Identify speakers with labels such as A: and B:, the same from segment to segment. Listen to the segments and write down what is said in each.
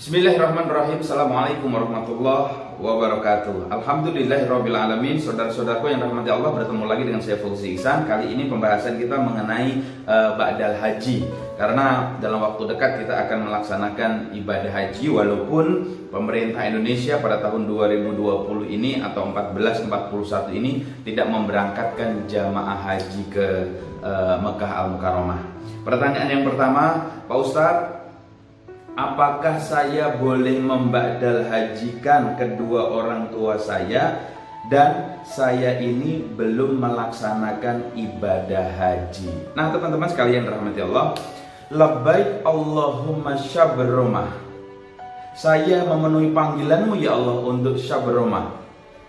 A: Bismillahirrahmanirrahim. Assalamualaikum warahmatullahi wabarakatuh. Alhamdulillahirrabbilalamin. Saudara-saudaraku yang rahmati Allah, bertemu lagi dengan saya Fauzi Ihsan. Kali ini pembahasan kita mengenai ba'dal haji. Karena dalam waktu dekat kita akan melaksanakan ibadah haji, walaupun pemerintah Indonesia pada tahun 2020 ini atau 1441 ini tidak memberangkatkan jamaah haji ke Mekah Al-Mukarramah. Pertanyaan yang pertama, Pak Ustadz, apakah saya boleh memba'dal hajikan kedua orang tua saya dan saya ini belum melaksanakan ibadah haji? Nah, teman-teman sekalian rahmati Allah, labbaik Allahumma syabromah. Saya memenuhi panggilanmu ya Allah untuk syabromah.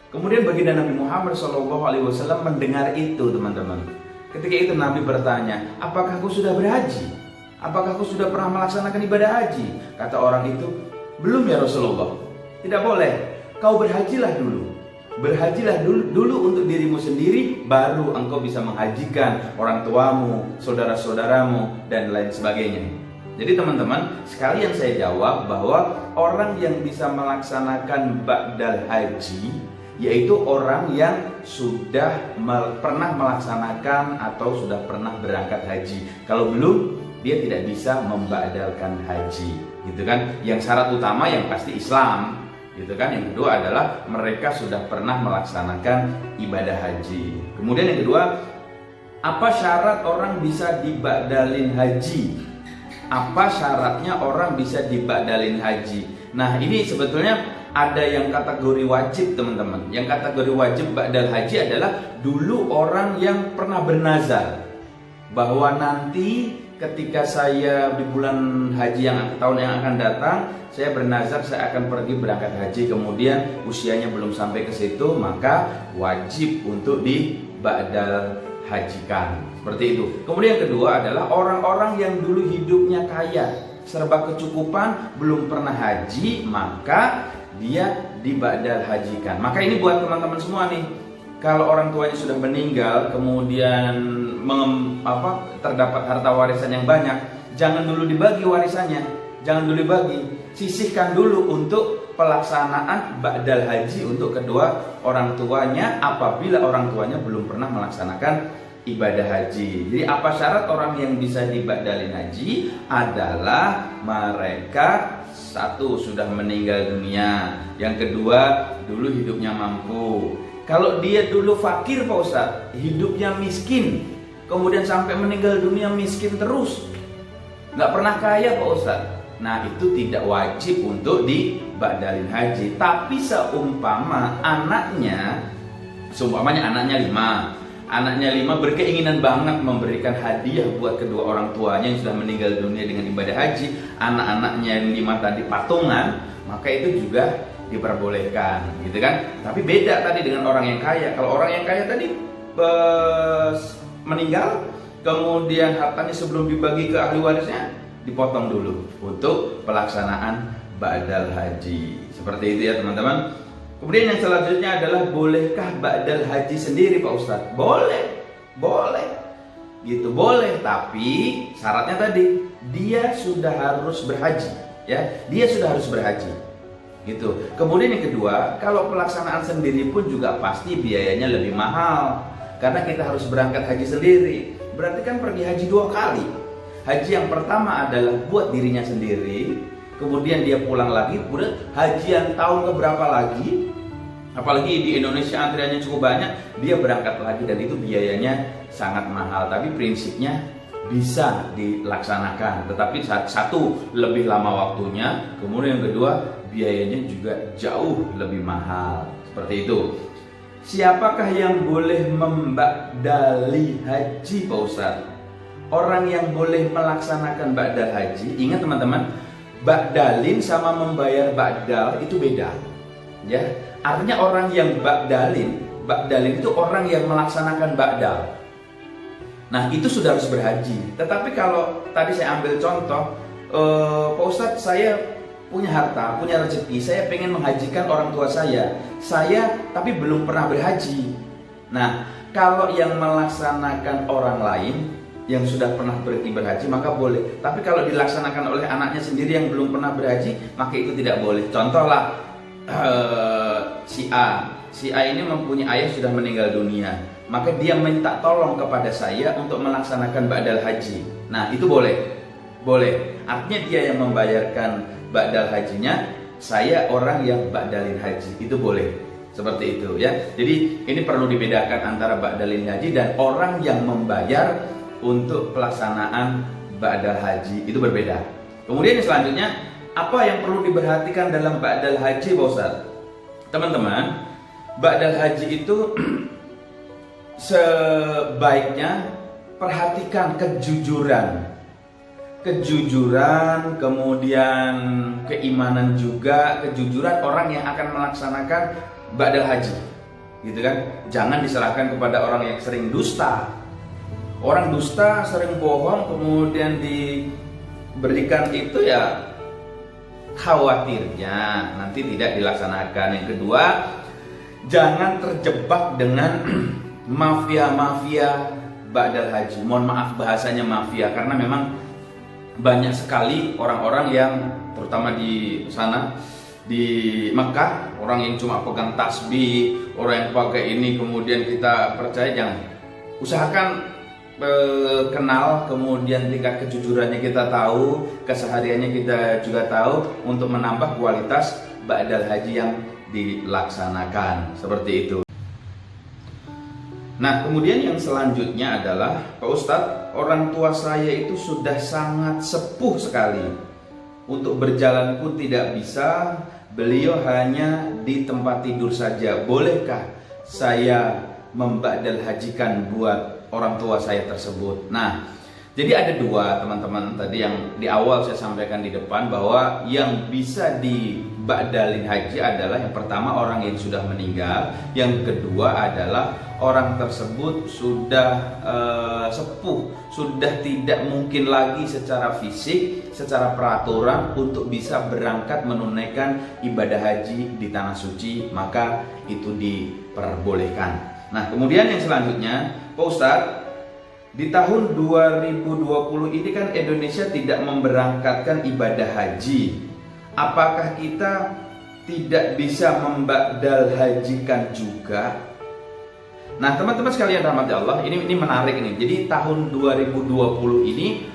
A: Kemudian baginda Nabi Muhammad SAW mendengar itu, teman-teman. Ketika itu Nabi bertanya, apakah aku sudah berhaji? Apakah aku sudah pernah melaksanakan ibadah haji? Kata orang itu, belum ya Rasulullah. Tidak boleh. Kau berhajilah dulu. Berhajilah dulu untuk dirimu sendiri, baru engkau bisa menghajikan orang tuamu, saudara-saudaramu, dan lain sebagainya. Jadi teman-teman, sekalian saya jawab bahwa orang yang bisa melaksanakan ba'dal haji, yaitu orang yang sudah pernah melaksanakan atau sudah pernah berangkat haji. Kalau belum, dia tidak bisa memba'dalkan haji, gitu kan? Yang syarat utama yang pasti Islam, gitu kan? Yang kedua adalah mereka sudah pernah melaksanakan ibadah haji. Kemudian yang kedua, apa syarat orang bisa diba'dalin haji? Apa syaratnya orang bisa diba'dalin haji? Nah, ini sebetulnya ada yang kategori wajib, teman-teman. Yang kategori wajib ba'dal haji adalah dulu orang yang pernah bernazar bahwa nanti ketika saya di bulan haji yang tahun yang akan datang, saya bernazar saya akan pergi berangkat haji, kemudian usianya belum sampai ke situ, maka wajib untuk diba'dal hajikan. Seperti itu. Kemudian yang kedua adalah orang-orang yang dulu hidupnya kaya, serba kecukupan, belum pernah haji, maka dia diba'dal hajikan. Maka ini buat teman-teman semua nih. Kalau orang tuanya sudah meninggal, kemudian terdapat harta warisan yang banyak, jangan dulu dibagi warisannya, jangan dulu dibagi, sisihkan dulu untuk pelaksanaan ba'dal haji untuk kedua orang tuanya apabila orang tuanya belum pernah melaksanakan ibadah haji. Jadi apa syarat orang yang bisa diba'dalin haji adalah mereka satu sudah meninggal dunia, yang kedua dulu hidupnya mampu. Kalau dia dulu fakir Pak Ustadz, hidupnya miskin, kemudian sampai meninggal dunia miskin terus, nggak pernah kaya Pak Ustadz, nah itu tidak wajib untuk diba'dalin haji. Tapi seumpamanya anaknya lima berkeinginan banget memberikan hadiah buat kedua orang tuanya yang sudah meninggal dunia dengan ibadah haji, anak-anaknya yang 5 tadi patungan, maka itu juga diperbolehkan, gitu kan? Tapi beda tadi dengan orang yang kaya. Kalau orang yang kaya tadi meninggal, kemudian hartanya sebelum dibagi ke ahli warisnya dipotong dulu untuk pelaksanaan ba'dal haji. Seperti itu ya teman-teman. Kemudian yang selanjutnya adalah, bolehkah ba'dal haji sendiri Pak Ustadz? Boleh, gitu, boleh. Tapi syaratnya tadi dia sudah harus berhaji, ya, dia sudah harus berhaji, gitu. Kemudian yang kedua, kalau pelaksanaan sendiri pun juga pasti biayanya lebih mahal, karena kita harus berangkat haji sendiri. Berarti kan pergi haji 2 kali. Haji yang pertama adalah buat dirinya sendiri, kemudian dia pulang lagi, kemudian haji yang tahun keberapa lagi, apalagi di Indonesia antriannya cukup banyak, dia berangkat lagi, dan itu biayanya sangat mahal. Tapi prinsipnya bisa dilaksanakan, tetapi satu lebih lama waktunya, kemudian yang kedua biayanya juga jauh lebih mahal. Seperti itu. Siapakah yang boleh memba'dali haji Pak Ustadz? Orang yang boleh melaksanakan ba'dal haji, ingat teman-teman, ba'dalin sama membayar ba'dal itu beda, ya. Artinya orang yang ba'dalin itu orang yang melaksanakan ba'dal. Nah, itu sudah harus berhaji. Tetapi kalau tadi saya ambil contoh, Pak Ustadz, saya punya harta, punya rezeki, saya pengen menghajikan orang tua saya tapi belum pernah berhaji. Nah, kalau yang melaksanakan orang lain, yang sudah pernah pergi berhaji maka boleh. Tapi kalau dilaksanakan oleh anaknya sendiri yang belum pernah berhaji, maka itu tidak boleh. Contohlah si A ini mempunyai ayah sudah meninggal dunia, maka dia minta tolong kepada saya untuk melaksanakan ba'dal haji. Nah itu boleh, artinya dia yang membayarkan ba'dal hajinya, saya orang yang ba'dalin haji, itu boleh. Seperti itu ya. Jadi ini perlu dibedakan antara ba'dalin haji dan orang yang membayar untuk pelaksanaan ba'dal haji, itu berbeda. Kemudian yang selanjutnya, apa yang perlu diperhatikan dalam ba'dal haji Pak Ustaz? Teman-teman, ba'dal haji itu sebaiknya perhatikan kejujuran, kemudian keimanan juga, kejujuran orang yang akan melaksanakan ba'dal haji, gitu kan? Jangan diserahkan kepada orang yang sering dusta. Orang dusta sering bohong kemudian diberikan itu, ya khawatirnya nanti tidak dilaksanakan. Yang kedua, jangan terjebak dengan mafia-mafia ba'dal haji. Mohon maaf bahasanya mafia, karena memang banyak sekali orang-orang yang terutama di sana di Mekah, orang yang cuma pegang tasbih, orang yang pakai ini, kemudian kita percaya. Jangan, usahakan kenal, kemudian tingkat kejujurannya kita tahu, kesehariannya kita juga tahu, untuk menambah kualitas ba'dal haji yang dilaksanakan. Seperti itu. Nah, kemudian yang selanjutnya adalah, Pak Ustadz, orang tua saya itu sudah sangat sepuh sekali, untuk berjalan pun tidak bisa, beliau hanya di tempat tidur saja. Bolehkah saya memba'dal hajikan buat orang tua saya tersebut? Nah, jadi ada dua, teman-teman. Tadi yang di awal saya sampaikan di depan, bahwa yang bisa diba'dalin haji adalah yang pertama orang yang sudah meninggal, yang kedua adalah orang tersebut sudah sepuh, sudah tidak mungkin lagi secara fisik, secara peraturan untuk bisa berangkat menunaikan ibadah haji di tanah suci, maka itu diperbolehkan. Nah, kemudian yang selanjutnya, Pak Ustadz, di tahun 2020 ini kan Indonesia tidak memberangkatkan ibadah haji. Apakah kita tidak bisa memba'dal hajikan juga? Nah, teman-teman sekalian rahmati Allah, ini menarik ini. Jadi tahun 2020 ini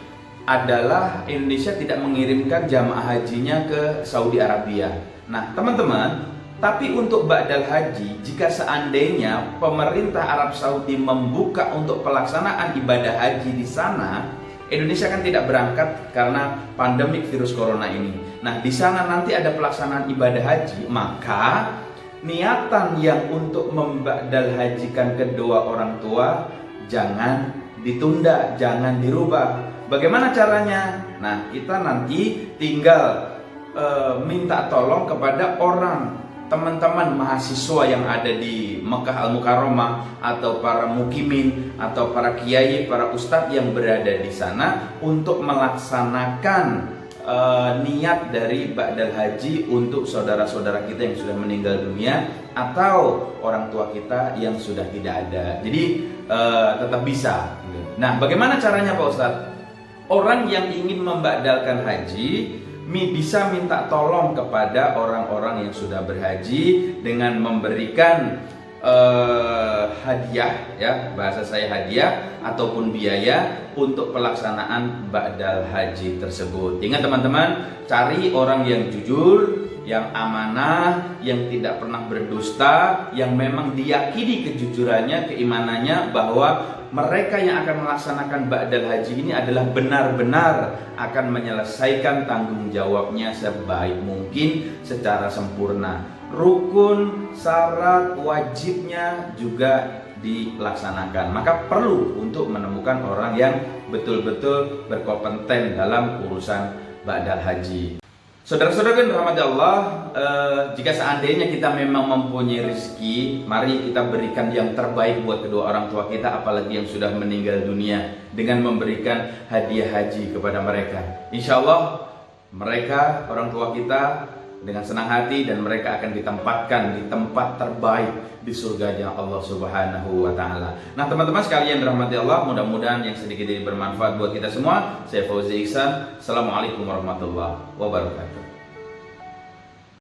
A: adalah Indonesia tidak mengirimkan jamaah hajinya ke Saudi Arabia. Nah, teman-teman, tapi untuk ba'dal haji, jika seandainya pemerintah Arab Saudi membuka untuk pelaksanaan ibadah haji di sana, Indonesia kan tidak berangkat karena pandemik virus corona ini. Nah, di sana nanti ada pelaksanaan ibadah haji, maka niatan yang untuk memba'dal hajikan kedua orang tua jangan ditunda, jangan dirubah. Bagaimana caranya? Nah, kita nanti tinggal minta tolong kepada teman-teman mahasiswa yang ada di Mekah Al-Mukarramah, atau para mukimin, atau para kiai, para ustadz yang berada di sana untuk melaksanakan niat dari ba'dal haji untuk saudara-saudara kita yang sudah meninggal dunia atau orang tua kita yang sudah tidak ada. Jadi tetap bisa. Nah, bagaimana caranya Pak Ustadz? Orang yang ingin memba'dalkan haji bisa minta tolong kepada orang-orang yang sudah berhaji dengan memberikan hadiah, ya bahasa saya hadiah, ataupun biaya untuk pelaksanaan ba'dal haji tersebut. Ingat teman-teman, cari orang yang jujur, yang amanah, yang tidak pernah berdusta, yang memang diyakini kejujurannya, keimanannya, bahwa mereka yang akan melaksanakan ba'dal haji ini adalah benar-benar akan menyelesaikan tanggung jawabnya sebaik mungkin secara sempurna. Rukun, syarat, wajibnya juga dilaksanakan. Maka perlu untuk menemukan orang yang betul-betul berkompeten dalam urusan ba'dal haji. Saudara-saudara yang dirahmati Allah, jika seandainya kita memang mempunyai rezeki, mari kita berikan yang terbaik buat kedua orang tua kita, apalagi yang sudah meninggal dunia, dengan memberikan hadiah haji kepada mereka. Insya Allah mereka, orang tua kita, dengan senang hati, dan mereka akan ditempatkan di tempat terbaik di surganya Allah Subhanahu wa taala. Nah, teman-teman sekalian dirahmati Allah, mudah-mudahan yang sedikit ini bermanfaat buat kita semua. Saya Fauzi Ihsan. Assalamualaikum warahmatullahi wabarakatuh.